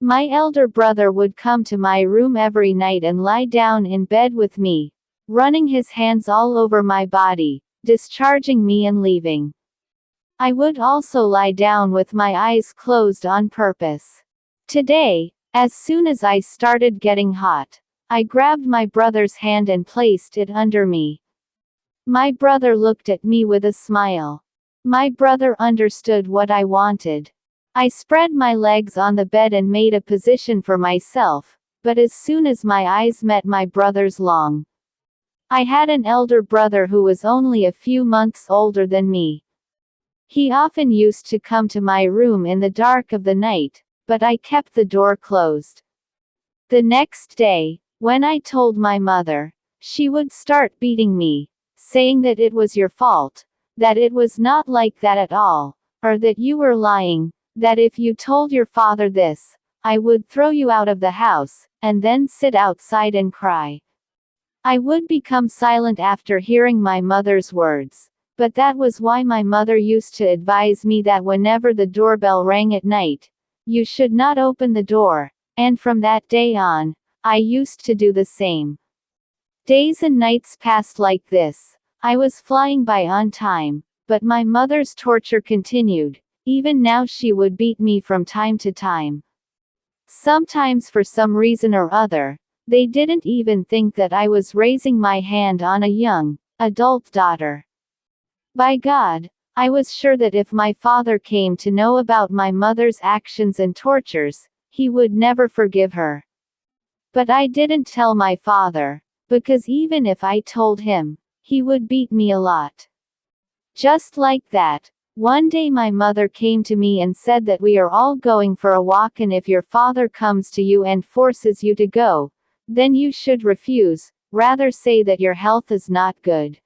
My elder brother would come to my room every night and lie down in bed with me, running his hands all over my body, discharging me and leaving. I would also lie down with my eyes closed on purpose. Today, as soon as I started getting hot, I grabbed my brother's hand and placed it under me. My brother looked at me with a smile. My brother understood what I wanted. I spread my legs on the bed and made a position for myself, but as soon as my eyes met my brother's long. I had an elder brother who was only a few months older than me. He often used to come to my room in the dark of the night, but I kept the door closed. The next day, when I told my mother, she would start beating me, saying that it was your fault, that it was not like that at all, or that you were lying, that if you told your father this, I would throw you out of the house, and then sit outside and cry. I would become silent after hearing my mother's words. But that was why my mother used to advise me that whenever the doorbell rang at night, you should not open the door, and from that day on, I used to do the same. Days and nights passed like this. I was flying by on time, but my mother's torture continued. Even now she would beat me from time to time. Sometimes for some reason or other, they didn't even think that I was raising my hand on a young, adult daughter. By God, I was sure that if my father came to know about my mother's actions and tortures, he would never forgive her. But I didn't tell my father, because even if I told him, he would beat me a lot. Just like that, one day my mother came to me and said that we are all going for a walk, and if your father comes to you and forces you to go, then you should refuse, rather say that your health is not good.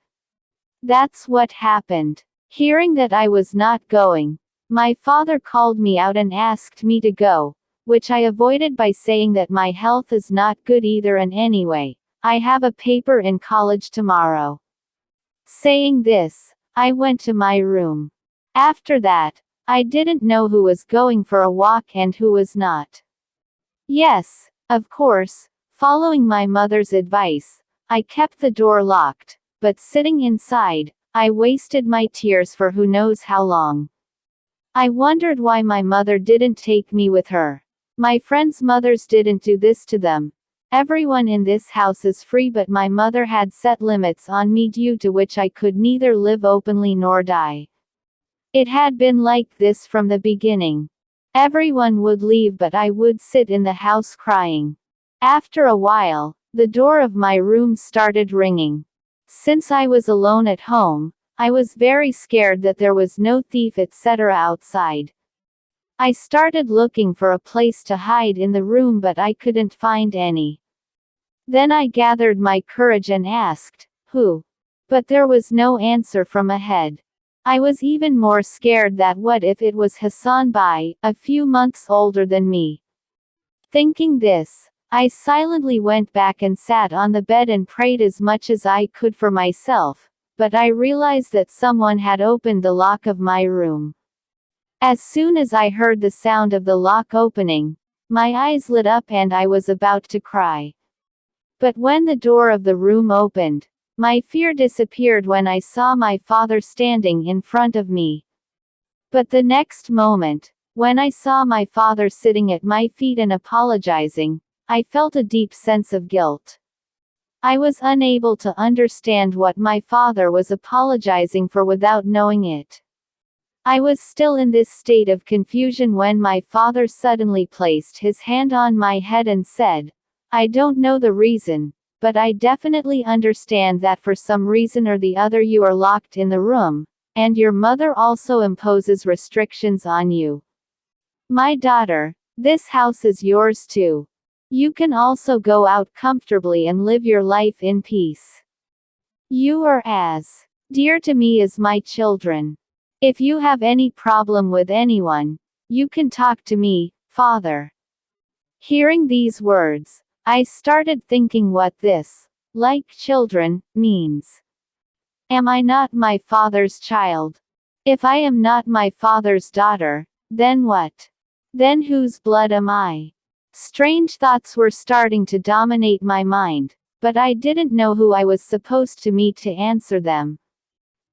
That's what happened. Hearing that I was not going, my father called me out and asked me to go, which I avoided by saying that my health is not good either, and anyway, I have a paper in college tomorrow. Saying this, I went to my room. After that, I didn't know who was going for a walk and who was not. Yes, of course, following my mother's advice, I kept the door locked. But sitting inside, I wasted my tears for who knows how long. I wondered why my mother didn't take me with her. My friends' mothers didn't do this to them. Everyone in this house is free, but my mother had set limits on me due to which I could neither live openly nor die. It had been like this from the beginning. Everyone would leave, but I would sit in the house crying. After a while, the door of my room started ringing. Since I was alone at home, I was very scared that there was no thief etc. outside. I started looking for a place to hide in the room, but I couldn't find any. Then I gathered my courage and asked, "Who?" But there was no answer from ahead. I was even more scared that what if it was Hassan Bai, a few months older than me. Thinking this, I silently went back and sat on the bed and prayed as much as I could for myself, but I realized that someone had opened the lock of my room. As soon as I heard the sound of the lock opening, my eyes lit up and I was about to cry. But when the door of the room opened, my fear disappeared when I saw my father standing in front of me. But the next moment, when I saw my father sitting at my feet and apologizing, I felt a deep sense of guilt. I was unable to understand what my father was apologizing for without knowing it. I was still in this state of confusion when my father suddenly placed his hand on my head and said, "I don't know the reason, but I definitely understand that for some reason or the other you are locked in the room, and your mother also imposes restrictions on you. My daughter, this house is yours too. You can also go out comfortably and live your life in peace. You are as dear to me as my children. If you have any problem with anyone, you can talk to me, Father." Hearing these words, I started thinking what this, like children, means. Am I not my father's child? If I am not my father's daughter, then what? Then whose blood am I? Strange thoughts were starting to dominate my mind, but I didn't know who I was supposed to meet to answer them.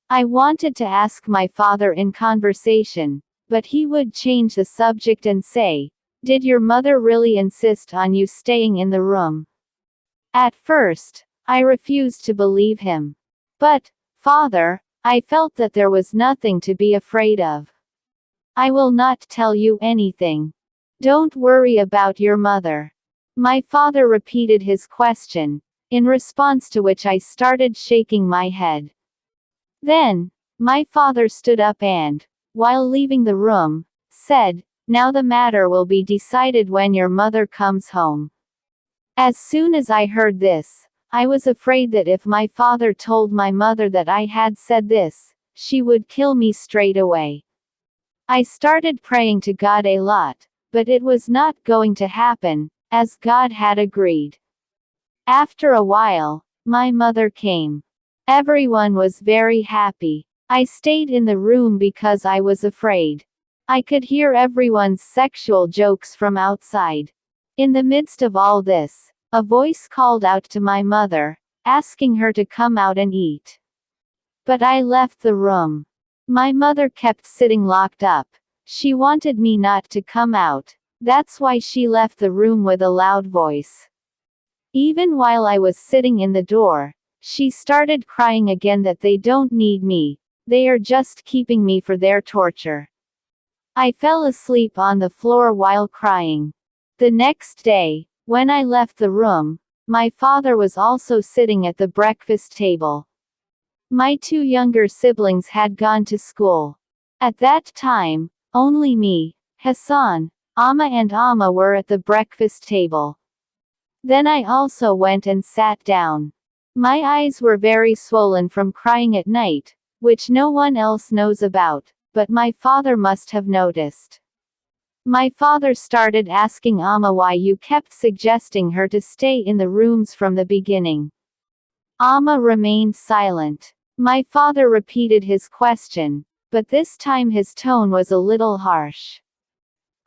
I wanted to ask my father in conversation, but he would change the subject and say, "Did your mother really insist on you staying in the room?" At first, I refused to believe him. "But, Father, I felt that there was nothing to be afraid of. I will not tell you anything. Don't worry about your mother." My father repeated his question, in response to which I started shaking my head. Then, my father stood up and, while leaving the room, said, "Now the matter will be decided when your mother comes home." As soon as I heard this, I was afraid that if my father told my mother that I had said this, she would kill me straight away. I started praying to God a lot, but it was not going to happen, as God had agreed. After a while, my mother came. Everyone was very happy. I stayed in the room because I was afraid. I could hear everyone's sexual jokes from outside. In the midst of all this, a voice called out to my mother, asking her to come out and eat. But I left the room. My mother kept sitting locked up. She wanted me not to come out. That's why she left the room with a loud voice. Even while I was sitting in the door, she started crying again that they don't need me, they are just keeping me for their torture. I fell asleep on the floor while crying. The next day, when I left the room, my father was also sitting at the breakfast table. My two younger siblings had gone to school. At that time, only me, Hassan, Amma and Amma were at the breakfast table. Then I also went and sat down. My eyes were very swollen from crying at night, which no one else knows about, but my father must have noticed. My father started asking Amma why you kept suggesting her to stay in the rooms from the beginning. Amma remained silent. My father repeated his question, but this time his tone was a little harsh.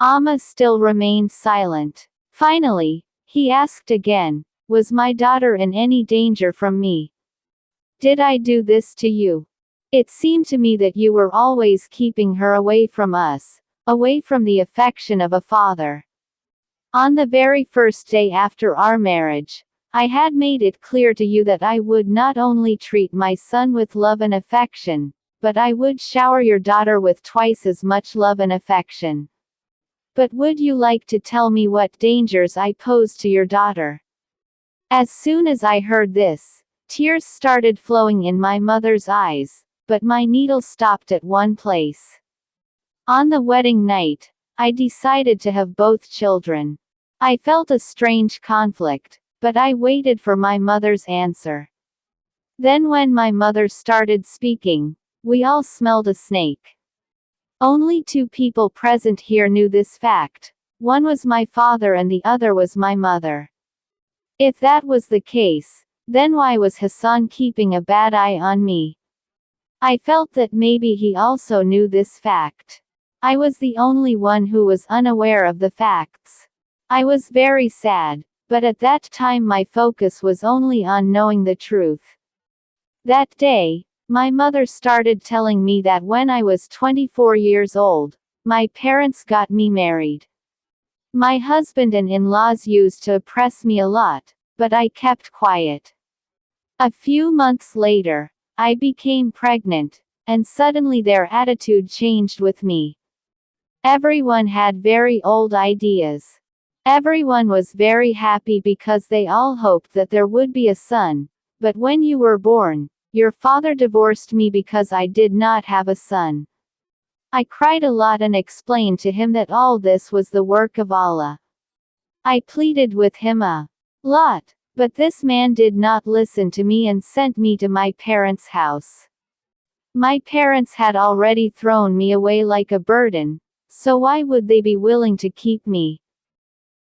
Amma still remained silent. Finally, he asked again, "Was my daughter in any danger from me? Did I do this to you? It seemed to me that you were always keeping her away from us, away from the affection of a father. On the very first day after our marriage, I had made it clear to you that I would not only treat my son with love and affection, but I would shower your daughter with twice as much love and affection. But would you like to tell me what dangers I posed to your daughter?" As soon as I heard this, tears started flowing in my mother's eyes, but my needle stopped at one place. On the wedding night, I decided to have both children. I felt a strange conflict, but I waited for my mother's answer. Then when my mother started speaking, we all smelled a snake. Only two people present here knew this fact. One was my father and the other was my mother. If that was the case, then why was Hassan keeping a bad eye on me? I felt that maybe he also knew this fact. I was the only one who was unaware of the facts. I was very sad, but at that time my focus was only on knowing the truth. That day, my mother started telling me that when I was 24 years old, my parents got me married. My husband and in-laws used to oppress me a lot, but I kept quiet. A few months later, I became pregnant, and suddenly their attitude changed with me. Everyone had very old ideas. Everyone was very happy because they all hoped that there would be a son, but when you were born, your father divorced me because I did not have a son. I cried a lot and explained to him that all this was the work of Allah. I pleaded with him a lot, but this man did not listen to me and sent me to my parents' house. My parents had already thrown me away like a burden, so why would they be willing to keep me?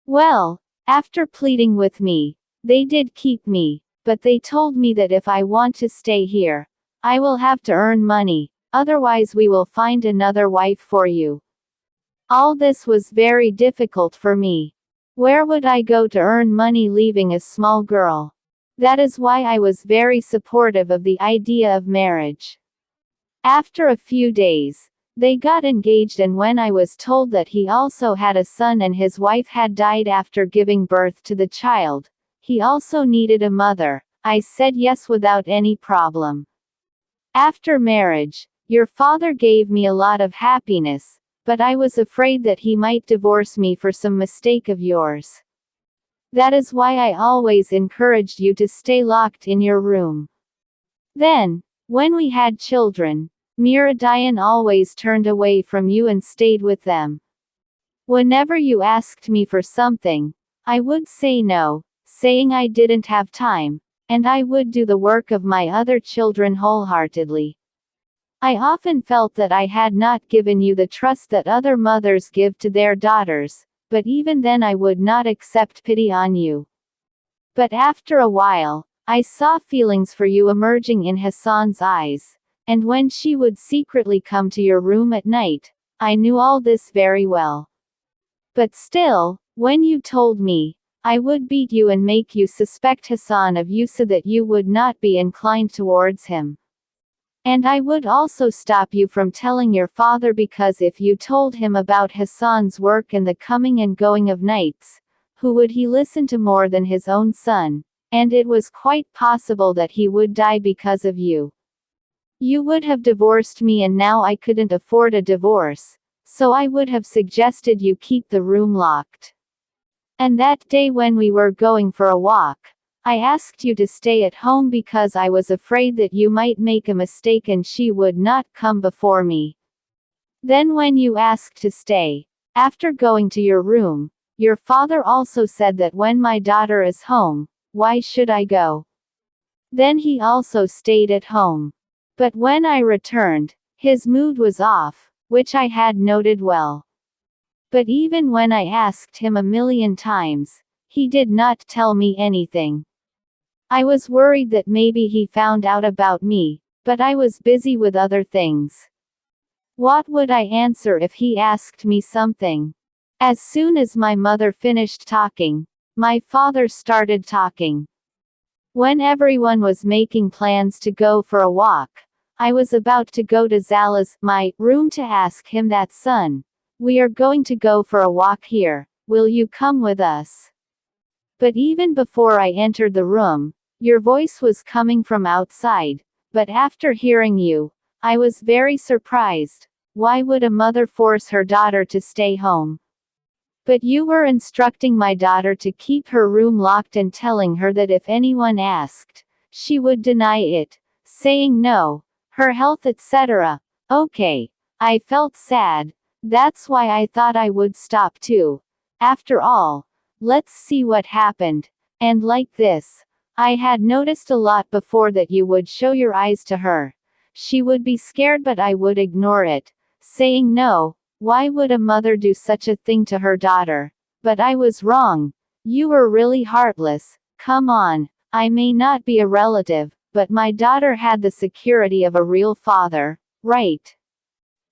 Well, after pleading with me, they did keep me, but they told me that if I want to stay here, I will have to earn money, otherwise we will find another wife for you. All this was very difficult for me. Where would I go to earn money leaving a small girl? That is why I was very supportive of the idea of marriage. After a few days, they got engaged, and when I was told that he also had a son and his wife had died after giving birth to the child, he also needed a mother, I said yes without any problem. After marriage, your father gave me a lot of happiness, but I was afraid that he might divorce me for some mistake of yours. That is why I always encouraged you to stay locked in your room. Then, when we had children, Miradian always turned away from you and stayed with them. Whenever you asked me for something, I would say no, saying I didn't have time, and I would do the work of my other children wholeheartedly. I often felt that I had not given you the trust that other mothers give to their daughters, but even then I would not accept pity on you. But after a while, I saw feelings for you emerging in Hassan's eyes, and when she would secretly come to your room at night, I knew all this very well. But still, when you told me, I would beat you and make you suspect Hassan of you so that you would not be inclined towards him. And I would also stop you from telling your father, because if you told him about Hassan's work and the coming and going of nights, who would he listen to more than his own son? And it was quite possible that he would die because of you. You would have divorced me, and now I couldn't afford a divorce, so I would have suggested you keep the room locked. And that day when we were going for a walk, I asked you to stay at home because I was afraid that you might make a mistake and she would not come before me. Then when you asked to stay, after going to your room, your father also said that when my daughter is home, why should I go? Then he also stayed at home. But when I returned, his mood was off, which I had noted well. But even when I asked him a million times, he did not tell me anything. I was worried that maybe he found out about me, but I was busy with other things. What would I answer if he asked me something? As soon as my mother finished talking, my father started talking. When everyone was making plans to go for a walk, I was about to go to Zala's, my room, to ask him that, "Son, we are going to go for a walk here, will you come with us?" But even before I entered the room, your voice was coming from outside, but after hearing you, I was very surprised. Why would a mother force her daughter to stay home? But you were instructing my daughter to keep her room locked and telling her that if anyone asked, she would deny it, saying no, her health, etc. Okay. I felt sad. That's why I thought I would stop too. After all, let's see what happened. And like this, I had noticed a lot before that you would show your eyes to her. She would be scared, but I would ignore it, saying no. Why would a mother do such a thing to her daughter? But I was wrong. You were really heartless. Come on. I may not be a relative, but my daughter had the security of a real father, right?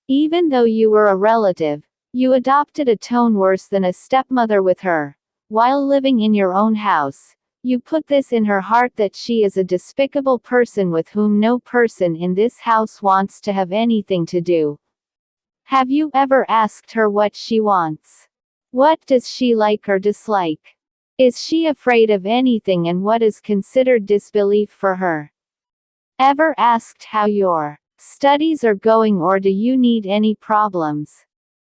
Even though you were a relative, you adopted a tone worse than a stepmother with her. While living in your own house, you put this in her heart that she is a despicable person with whom no person in this house wants to have anything to do. Have you ever asked her what she wants? What does she like or dislike? Is she afraid of anything, and what is considered disbelief for her? Ever asked how your studies are going, or do you need any problems?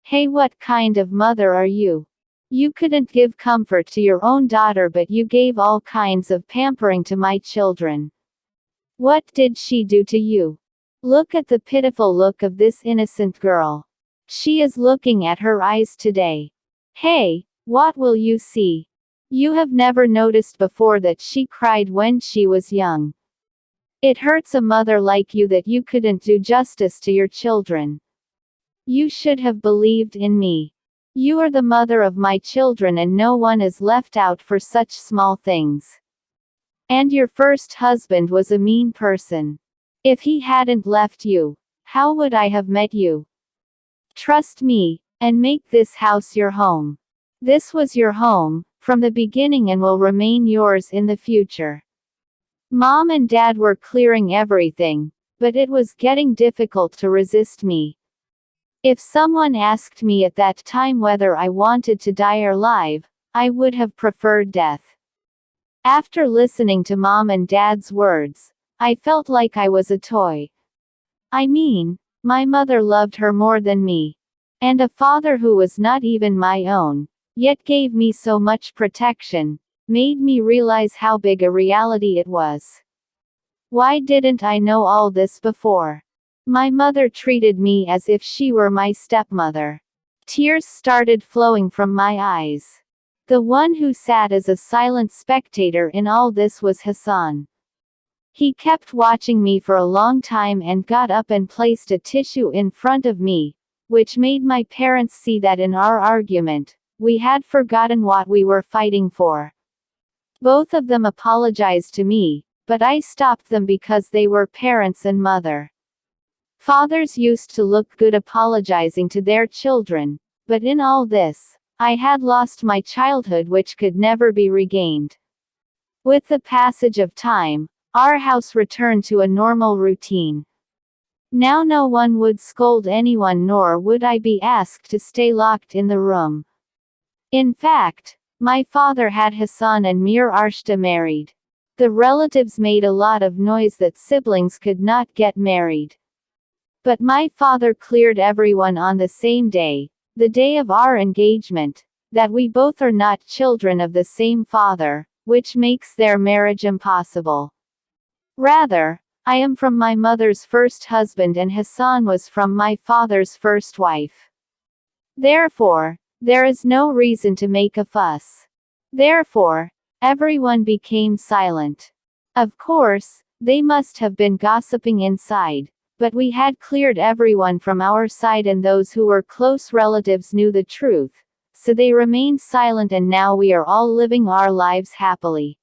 Hey, what kind of mother are you? You couldn't give comfort to your own daughter, but you gave all kinds of pampering to my children. What did she do to you? Look at the pitiful look of this innocent girl. She is looking at her eyes today. Hey, what will you see? You have never noticed before that she cried when she was young. It hurts a mother like you that you couldn't do justice to your children. You should have believed in me. You are the mother of my children, and no one is left out for such small things. And your first husband was a mean person. If he hadn't left you, how would I have met you? Trust me, and make this house your home. This was your home, from the beginning and will remain yours in the future. Mom and Dad were clearing everything, but it was getting difficult to resist me. If someone asked me at that time whether I wanted to die or live, I would have preferred death. After listening to Mom and Dad's words, I felt like I was a toy. I mean, my mother loved her more than me. And a father who was not even my own, yet gave me so much protection, made me realize how big a reality it was. Why didn't I know all this before? My mother treated me as if she were my stepmother. Tears started flowing from my eyes. The one who sat as a silent spectator in all this was Hassan. He kept watching me for a long time and got up and placed a tissue in front of me, which made my parents see that in our argument, we had forgotten what we were fighting for. Both of them apologized to me, but I stopped them because they were parents and mother. Fathers used to look good apologizing to their children, but in all this, I had lost my childhood which could never be regained. With the passage of time, our house returned to a normal routine. Now no one would scold anyone nor would I be asked to stay locked in the room. In fact, my father had Hassan and Mir Arshda married. The relatives made a lot of noise that siblings could not get married. But my father cleared everyone on the same day, the day of our engagement, that we both are not children of the same father, which makes their marriage impossible. Rather, I am from my mother's first husband and Hassan was from my father's first wife. Therefore, there is no reason to make a fuss. Therefore, everyone became silent. Of course, they must have been gossiping inside, but we had cleared everyone from our side and those who were close relatives knew the truth, so they remained silent and now we are all living our lives happily.